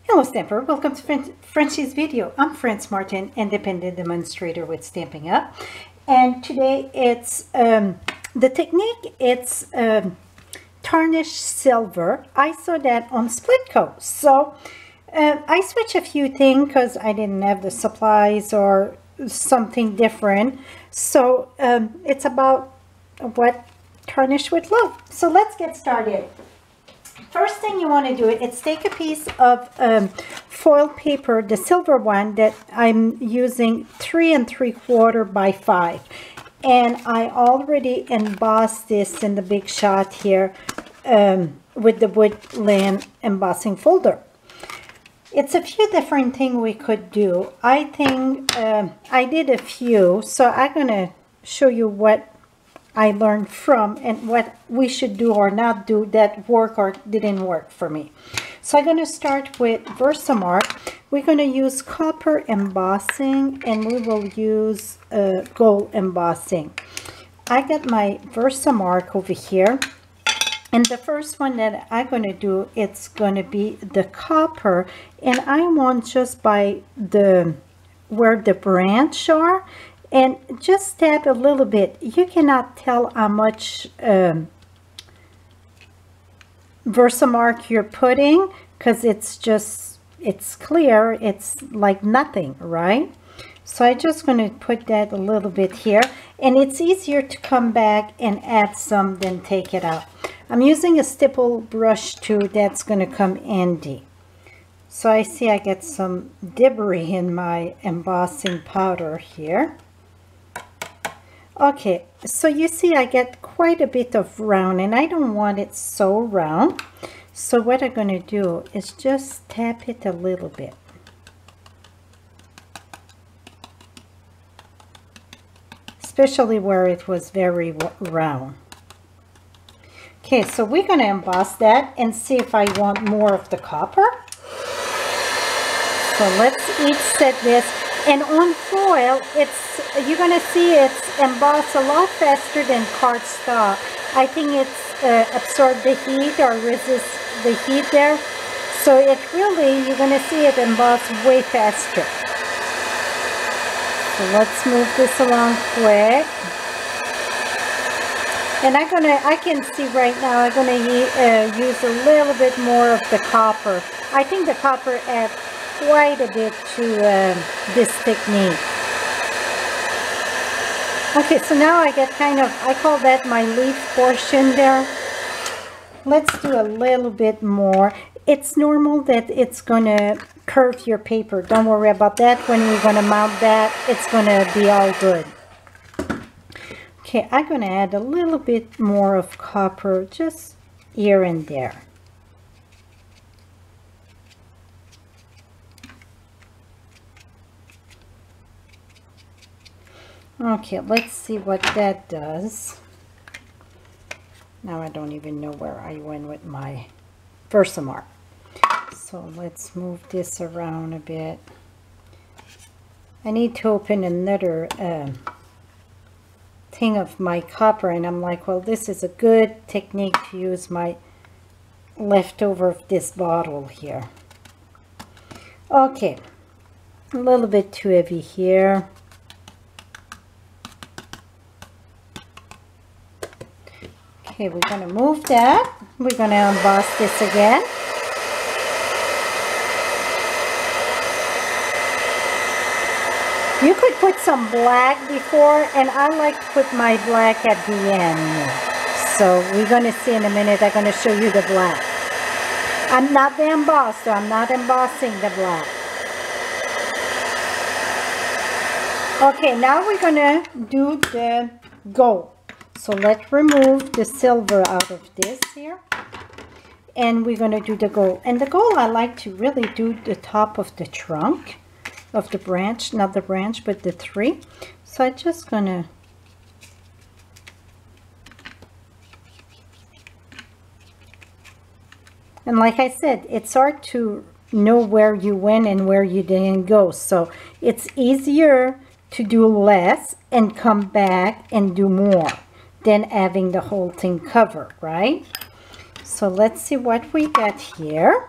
Hello Stamper, welcome to Frenchie's video. I'm Franz Martin, independent demonstrator with Stampin' Up. And today it's the technique, it's tarnish silver. I saw that on Splitco. So I switched a few things because I didn't have the supplies or something different. So it's about what tarnish would love. So let's get started. First thing you want to do is take a piece of foil paper, the silver one that I'm using 3 3/4 by 5, and I already embossed this in the big shot here with the woodland embossing folder. It's a few different things we could do. I think I did a few, so I'm gonna show you what I learned from and what we should do or not do that worked or didn't work for me. So I'm going to start with Versamark. We're going to use copper embossing and we will use gold embossing. I got my Versamark over here, and the first one that I'm going to do, it's going to be the copper, and I want just by the where the branch are, and just tap a little bit. You cannot tell how much Versamark you're putting because it's clear. It's like nothing, right? So I'm just going to put that a little bit here, and it's easier to come back and add some than take it out. I'm using a stipple brush too. That's going to come handy. So I see I get some debris in my embossing powder here. Okay, so you see I get quite a bit of round, and I don't want it so round. So what I'm going to do is just tap it a little bit. Especially where it was very round. Okay, so we're going to emboss that and see if I want more of the copper. So let's each set this. And on foil, you're going to see it's embossed a lot faster than cardstock. I think it's absorbed the heat or resist the heat there. So it really, you're going to see it embossed way faster. So let's move this along quick. And I can see right now I'm going to use a little bit more of the copper. I think the copper adds quite a bit to this technique. Okay, so now I get kind of, I call that my leaf portion there. Let's do a little bit more. It's normal that it's going to curve your paper. Don't worry about that. When we're going to mount that, it's going to be all good. Okay, I'm going to add a little bit more of copper just here and there. Okay, let's see what that does. Now I don't even know where I went with my Versamark. So let's move this around a bit. I need to open another thing of my copper, and I'm like, well, this is a good technique to use my leftover of this bottle here. Okay, a little bit too heavy here. Okay, we're going to move that. We're going to emboss this again. You could put some black before, and I like to put my black at the end. So we're going to see in a minute. I'm going to show you the black. I'm not the embossed, so I'm not embossing the black. Okay, now we're going to do the gold. So let's remove the silver out of this here, and we're going to do the gold. And the gold, I like to really do the top of the trunk of the branch, not the branch, but the tree. So I'm just going to and like I said, it's hard to know where you went and where you didn't go. So it's easier to do less and come back and do more than having the whole thing covered, right? So let's see what we got here.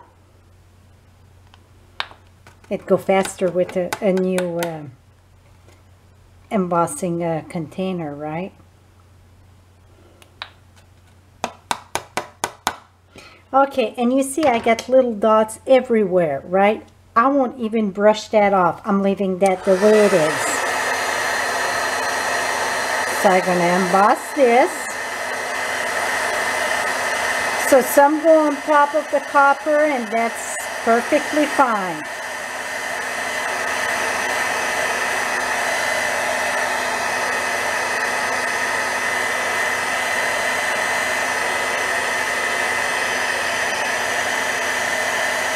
It go faster with a new embossing container, right? Okay, and you see I got little dots everywhere, right? I won't even brush that off. I'm leaving that the way it is. So I'm going to emboss this. So some go on top of the copper, and that's perfectly fine.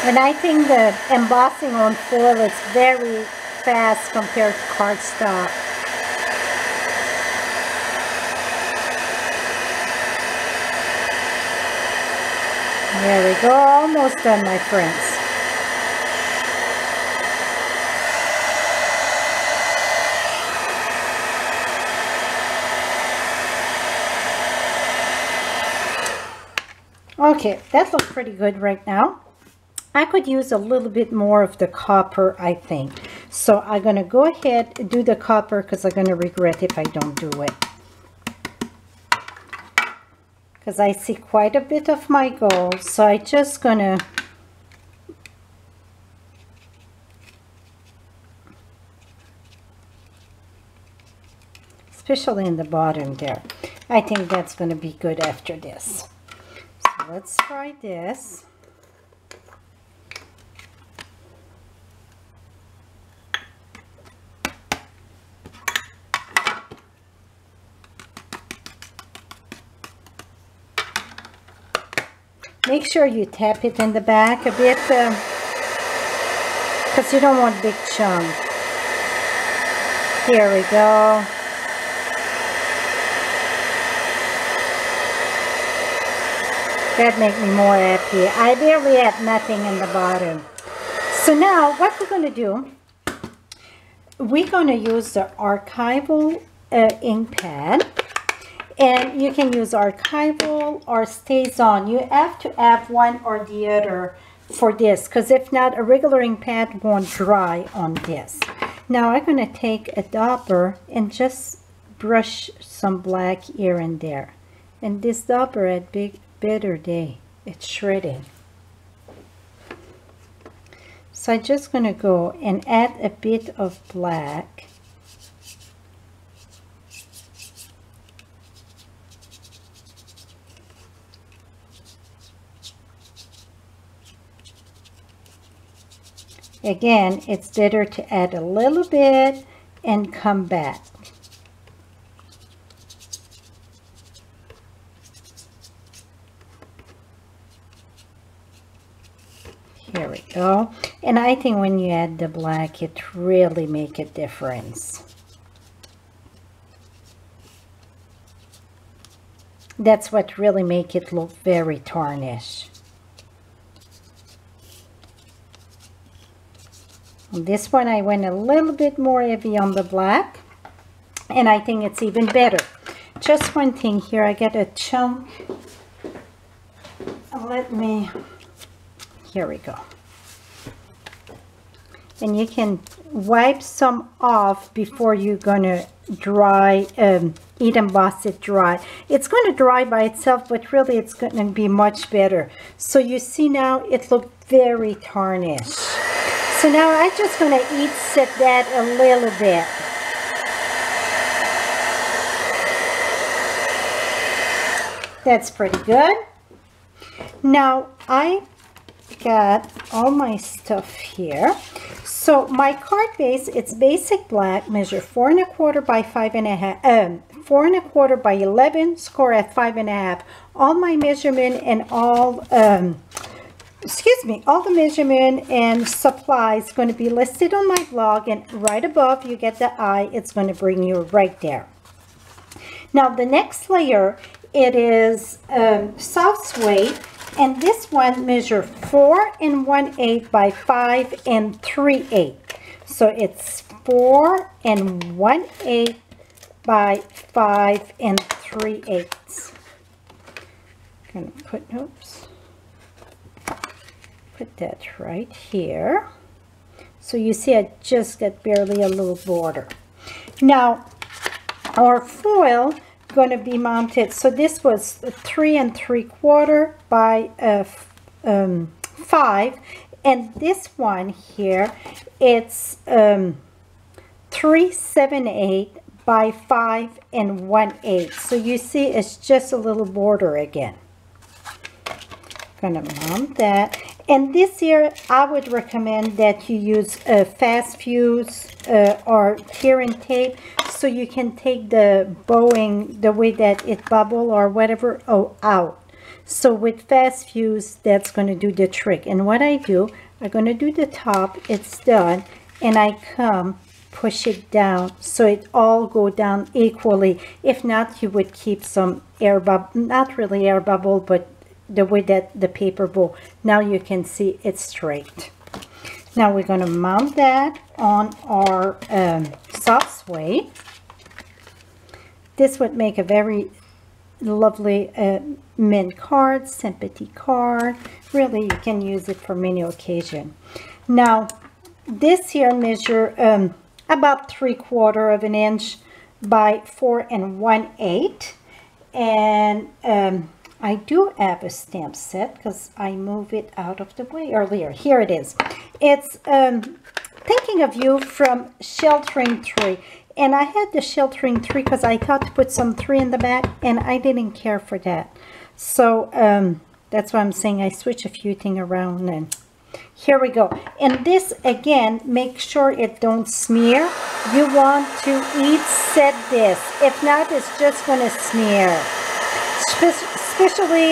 And I think the embossing on foil is very fast compared to cardstock. There we go, almost done, my friends. Okay, that looks pretty good right now. I could use a little bit more of the copper, I think. So I'm going to go ahead and do the copper because I'm going to regret if I don't do it. Because I see quite a bit of my gold. So I'm just going to especially in the bottom there. I think that's going to be good after this. So let's try this. Make sure you tap it in the back a bit because you don't want big chunk. Here we go. That makes me more happy. I barely had nothing in the bottom. So now what we're going to do, we're going to use the archival ink pad. And you can use archival or stays on. You have to have one or the other for this, because if not, a regular ink pad won't dry on this. Now I'm going to take a dauber and just brush some black here and there. And this dauber had better day. It's shredded. So I'm just going to go and add a bit of black. Again, it's better to add a little bit and come back. Here we go. And I think when you add the black, it really makes a difference. That's what really makes it look very tarnished. On this one I went a little bit more heavy on the black, and I think it's even better. Just one thing here, I get a chunk. Here we go. And you can wipe some off before you're gonna dry, heat emboss it dry. It's gonna dry by itself, but really it's gonna be much better. So you see now it looked very tarnished. So now I'm just going to heat set that a little bit. That's pretty good. Now I got all my stuff here. So my card base, it's basic black, measure 4 1/4 by 5 1/2, 4 1/4 by 11, score at 5 1/2. All my measurement and all all the measurement and supplies going to be listed on my blog, and right above you get the eye. It's going to bring you right there. Now the next layer, it is soft suede, and this one measure 4 1/8 by 5 3/8. So it's 4 1/8 by 5 3/8. Gonna put, oops. Put that right here. So you see I just got barely a little border. Now our foil going to be mounted. So this was 3 3/4 by 5, and this one here it's 3 7/8 by 5 1/8. So you see it's just a little border again. Gonna mount that. And this here I would recommend that you use a fast fuse or tearing tape, so you can take the bowing the way that it bubble or whatever out. So with fast fuse, that's going to do the trick. And what I do, I'm going to do the top, it's done, and I come push it down so it all go down equally. If not, you would keep some air bubble, not really air bubble, but the way that the paper bow. Now you can see it's straight. Now we're going to mount that on our soft suede. This would make a very lovely mint card, sympathy card. Really, you can use it for many occasions. Now this here measure about 3/4 of an inch by 4 1/8, and I do have a stamp set because I moved it out of the way earlier. Here it is. It's Thinking of You from Sheltering Tree. And I had the Sheltering Tree because I thought to put some 3 in the back, and I didn't care for that. So that's why I'm saying I switch a few things around. And here we go. And this, again, make sure it don't smear. You want to heat set this. If not, it's just going to smear. Especially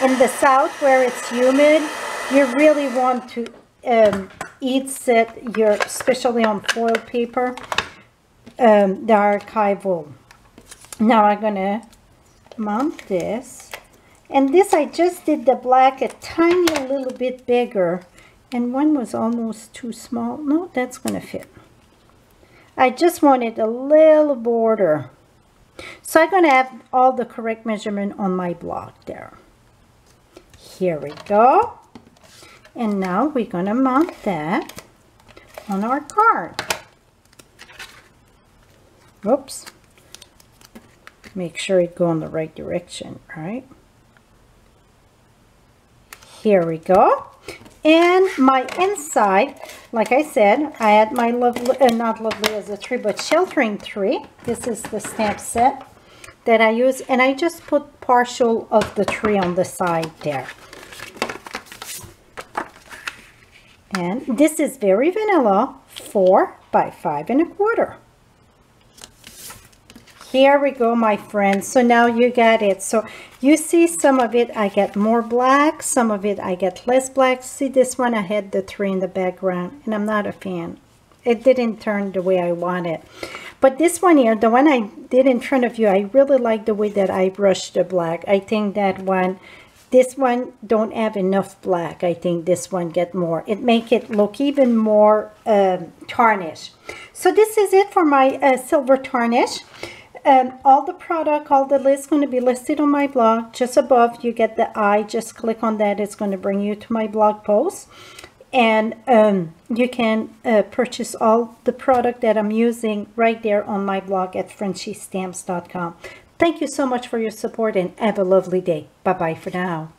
in the south where it's humid, you really want to heat set your, especially on foil paper, the archival. Now I'm gonna mount this, and this I just did the black a tiny little bit bigger, and one was almost too small. No, that's gonna fit. I just wanted a little border. So I'm going to have all the correct measurement on my block there. Here we go. And now we're going to mount that on our card. Oops. Make sure it go in the right direction, right? Here we go. And my inside, like I said, I had my lovely, not lovely as a tree, but Sheltering Tree. This is the stamp set that I use, and I just put partial of the tree on the side there. And this is very vanilla, 4 by 5 1/4. Here we go, my friends. So now you got it. So you see some of it I get more black, some of it I get less black. See this one, I had the 3 in the background, and I'm not a fan. It didn't turn the way I wanted. But this one here, the one I did in front of you, I really like the way that I brushed the black. I think that one, this one don't have enough black. I think this one get more. It make it look even more tarnish. So this is it for my silver tarnish. All the product, all the list going to be listed on my blog. Just above you get the eye, just click on that. It's going to bring you to my blog post, and you can purchase all the product that I'm using right there on my blog at FrenchieStamps.com. Thank you so much for your support, and have a lovely day. Bye bye for now.